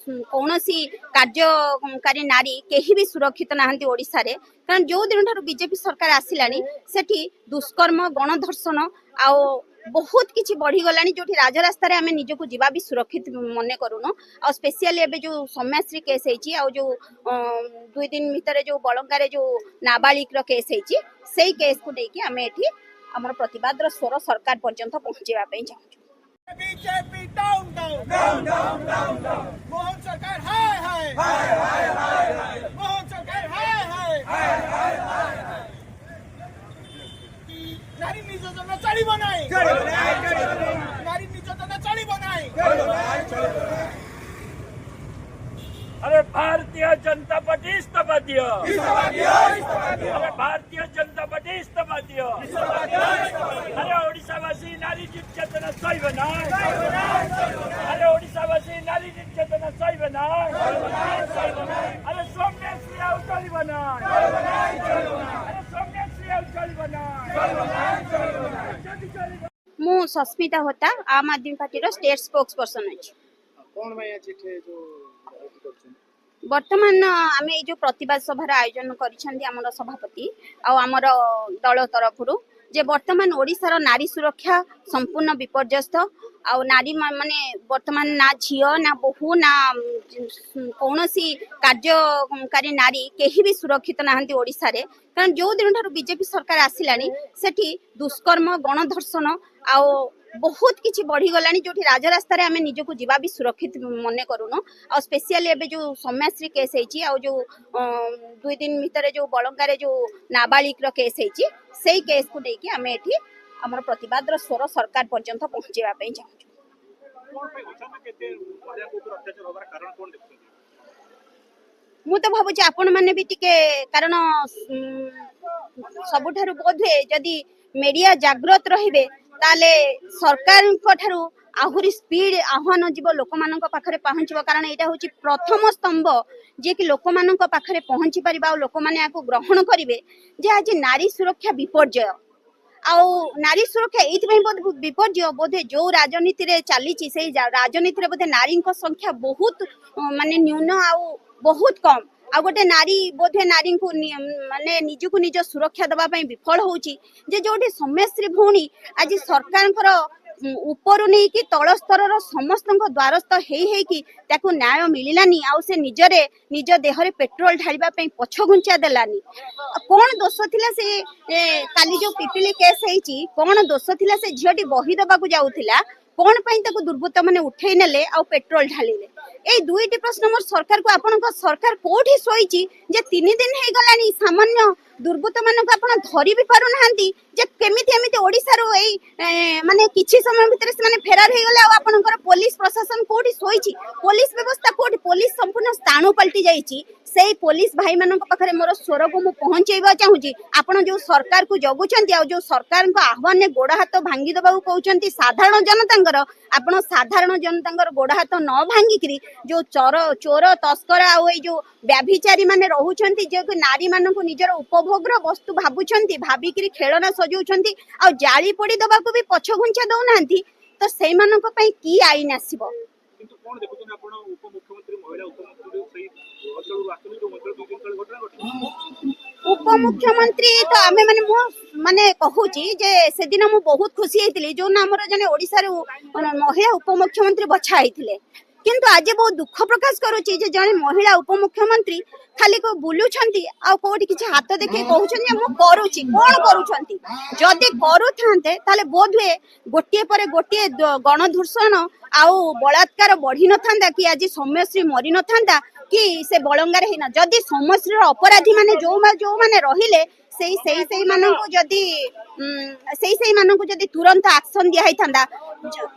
कौनसी कार्यकारी नारी केही भी सुरक्षित नाहंती ओडिसा रे कारण जो दिन ठारू बीजेपी सरकार आसिलानी सेठी दुष्कर्म गणधर्षण आ बहुत किछि बढ़ी गलानी जो राजरास्ता रे आमे निजको जीवा भी सुरक्षित मने करूनो आ स्पेशली एबे जो सौम्याश्री केस हेची आ जो 2 दिन भीतर जो बलंगा रे जो नाबालिक रो केस हेची सेही केस को देकी आमे एठी हमर प्रतिवाद रो स्वर सरकार पर्यंत पहुंचेबा पई चाहू BJP down down down down down down Mohan सरकार हाय हाय हाय हाय हाय हाय मोहन सरकार हाय हाय हाय हाय हाय नारी निर्यातना चलिबो नाही नारी निर्यातना चलिबो नाही अरे भारतीय जनता पार्टी इस्तीफा दियो अरे भारतीय जनता पार्टी इस्तीफा दियो अरे ओडिशावासी नारी निर्यातना सही बना अरे ओडिशावासी नारी निर्यातना सही बना अरे सौम्याश्री आउटली बना अरे सौम्याश्री आउटली बना मु सस्मिता होता आम आदमी पार्टी रो स्टेट स्पोक्स पर्सन अछि कौन भाई चिठे जो वर्तमान आम जो प्रतिवाद सभार आयोजन कर सभापति आमर दल तरफ जे वर्तमान ओडिशार नारी सुरक्षा संपूर्ण विपर्यस्त आ नारी माने वर्तमान ना झियो ना बहु ना कौनसी कार्यकारी नारी केही भी सुरक्षित नाहंती ओडिसा रे कारण जो दिन ठारू बीजेपी सरकार आसिलानी सेठी दुष्कर्म गणधर्षण आ बहुत किछि बढ़ी गलानी जो राजरास्ता रे आमे निजको जीवा भी सुरक्षित मने करूनो आ स्पेशली एबे जो सौम्याश्री केस हेची आ जो 2 दिन भीतर जो बलंगा रे जो नाबालिक रो केस हेची सेही केस को देकी आमे एठी हमर प्रतिवाद रो स्वर सरकार पर्यंत पहुंचेबा पई चाहू मु तो भाबुची आपण माने भी टिके कारण सबुठारु बोधे जदी मीडिया जागृत रहिबे ताले सरकार को ठारु आहुरी स्पीड आह्वान जीव लोक मान पाखरे पहुंचब कारण यहाँ हूँ प्रथम स्तंभ जे कि लोक मान पाखरे पहुंची पारिबा और लोक माने याको ग्रहण करिवे जे आज नारी सुरक्षा विपर्यय आउ नारी सुरक्षा ये विपर्यय बोधे जो राजनीति रे चली से राजनीति रे बोधे नारी संख्या बहुत माने न्यून आउ बहुत कम आ गोटे नारी बोधे नारी को माने निजको निज सुरक्षा दबा पई विफल होउची जे जोठी सौम्याश्री भौणी आज सरकार ऊपर नहीं कि तल स्तर समस्त द्वारस्थ हे कि ताकू न्याय मिलानी आउ से निजरे निज देहरे पेट्रोल ढालिबा पई पछ घुंचा देलानी कौन दोष थिला से काली जो पिपिली केस हेची कौन दोष थिला से झियोटी बही दबा को जाउथिला कौन पई ताकू दुर्बृत्त माने उठै नेले आउ पेट्रोल ढालिले ए दुईटी प्रश्न मोर सरकार को आपन सरकार कोठी सोईची जे 3 दिन हे गलानी सामान्य दुर्बृत्त मानक आपन धरी भी पारु नाहंती जे केमिति एमिति ओडिसा रो ए माने किछि समय भितर से माने फेरार हे गले आ आपनकर पुलिस प्रशासन कोठी सोईची पुलिस व्यवस्था कोठी पुलिस संपूर्ण स्थानु पलटी जाईची सेही पुलिस भाई मानक पाखरे मोर स्वर को मु पहुंचेबा चाहूची आपन जो सरकार को जगुचंती आ जो सरकार को आह्वान ने गोड़ हाथ भांगी दबा को कहउचंती साधारण जनतांगर आपन साधारण जनतांगर गोड़ हाथ न भांगी करी जो चोर तस्कर आ जो व्याभिचारी माने रहुचंती जे नारी मानक निजर उपभोग वस्तु भाबुचंती भाबिकरी खेलना सजाउचंती आ जाली पोड़ी दबा को भी पछ घुंचा दउ नांती तो सेही मानक पई की आईन आसीबो किंतु कोन देखुछन आपण उपमुख्यमंत्री महिला उपमुख्यमंत्री सही अचल आसनी जो मंत्र 2 दिन तले घटना घटी उपमुख्यमंत्री तो आमे माने कहूची जे से दिन मु बहुत खुशी हेतिली जो ना हमर जने ओडिसा रे महिला उपमुख्यमंत्री बछा हेतिले किंतु आज बहुत दुख प्रकाश करूची जे जने महिला उपमुख्यमंत्री खाली को बुलुछंती आ कोठी किछि हाथ देखे कहउछन जे मु करूची कोन करूछंती जदी करूथांते ताले बोधवे गोटिए परे गोटिए गणधर्षण आउ बलात्कार बढ़ी न थांदा कि आज सौम्यश्री मरी न थांदा कि से बलंगार हेना जदी सौम्यश्री अपराधी माने जो माने रहिले सेही माननको जदी माननको जदी तुरंत एक्शन दिया हैथांदा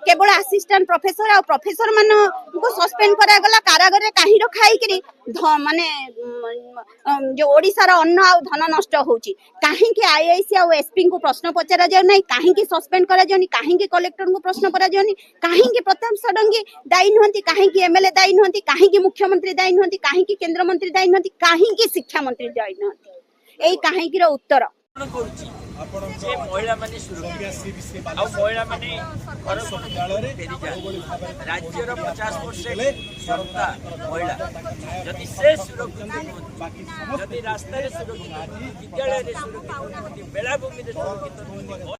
केवल असिस्टेंट प्रोफेसर आ प्रोफेसर मानको सस्पेंड करा गला कारागार रे काहे रखाई करी माने जो ओडिसा रो अन्न आ धन नष्ट होउची काहे कि आईआईसी आ एसपी को प्रश्न पचरा जाय नै काहे कि सस्पेंड करा जायनी काहे कि कलेक्टर को प्रश्न करा जायनी काहे कि प्रताप षडंगी दायी नहंती काहे कि एमएलए दायी नहंती काहे कि मुख्यमंत्री दायी नहंती काहे कि केंद्र मंत्री दायी नहंती काहे कि शिक्षा मंत्री दायी नहंती एई काहे कि रो उत्तर जे महिला माने सुरक्षित आ महिला माने घर फेरी जाए राज्यर 50% जनता महिला जदि से सुरक्षित जदि रास्ता सुरक्षित विद्यालय सुरक्षित बेलाभूमि सुरक्षित